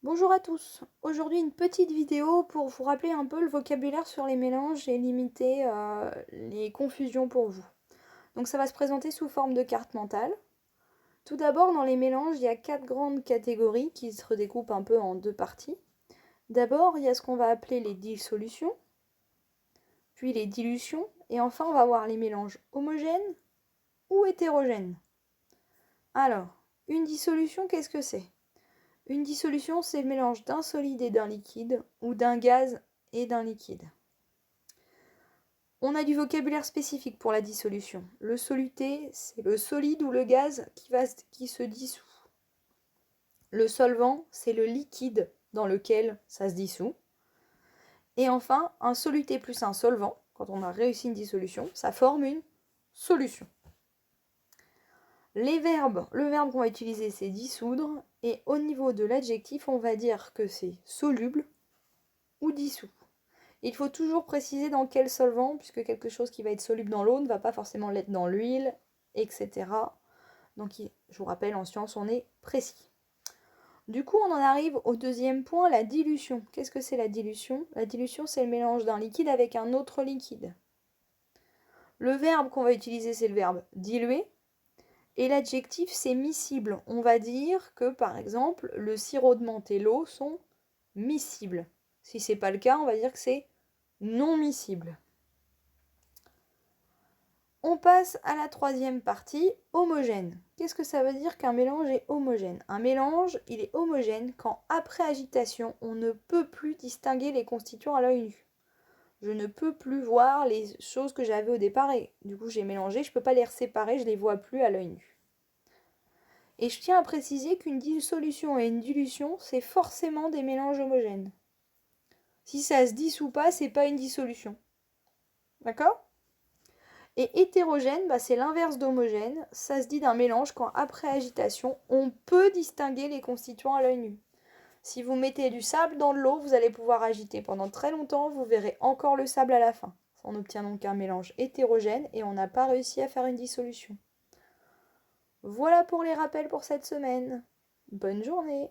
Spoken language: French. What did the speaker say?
Bonjour à tous, aujourd'hui une petite vidéo pour vous rappeler un peu le vocabulaire sur les mélanges et limiter les confusions pour vous. Donc ça va se présenter sous forme de carte mentale. Tout d'abord dans les mélanges il y a 4 grandes catégories qui se redécoupent un peu en 2 parties. D'abord il y a ce qu'on va appeler les dissolutions, puis les dilutions et enfin on va voir les mélanges homogènes ou hétérogènes. Alors, une dissolution qu'est-ce que c'est ? Une dissolution, c'est le mélange d'un solide et d'un liquide, ou d'un gaz et d'un liquide. On a du vocabulaire spécifique pour la dissolution. Le soluté, c'est le solide ou le gaz qui se dissout. Le solvant, c'est le liquide dans lequel ça se dissout. Et enfin, un soluté plus un solvant, quand on a réussi une dissolution, ça forme une solution. Le verbe qu'on va utiliser, c'est dissoudre. Et au niveau de l'adjectif, on va dire que c'est soluble ou dissous. Il faut toujours préciser dans quel solvant, puisque quelque chose qui va être soluble dans l'eau ne va pas forcément l'être dans l'huile, etc. Donc je vous rappelle, en science, on est précis. Du coup, on en arrive au deuxième point, la dilution. Qu'est-ce que c'est la dilution ? La dilution, c'est le mélange d'un liquide avec un autre liquide. Le verbe qu'on va utiliser, c'est le verbe diluer. Et l'adjectif, c'est miscible. On va dire que, par exemple, le sirop de menthe et l'eau sont miscibles. Si ce n'est pas le cas, on va dire que c'est non miscible. On passe à la troisième partie, homogène. Qu'est-ce que ça veut dire qu'un mélange est homogène ? Un mélange, il est homogène quand, après agitation, on ne peut plus distinguer les constituants à l'œil nu. Je ne peux plus voir les choses que j'avais au départ et du coup j'ai mélangé, je ne peux pas les séparer, je ne les vois plus à l'œil nu. Et je tiens à préciser qu'une dissolution et une dilution, c'est forcément des mélanges homogènes. Si ça se dissout pas, c'est pas une dissolution. D'accord ? Et hétérogène, c'est l'inverse d'homogène. Ça se dit d'un mélange quand, après agitation, on peut distinguer les constituants à l'œil nu. Si vous mettez du sable dans de l'eau, vous allez pouvoir agiter pendant très longtemps, vous verrez encore le sable à la fin. On obtient donc un mélange hétérogène et on n'a pas réussi à faire une dissolution. Voilà pour les rappels pour cette semaine. Bonne journée!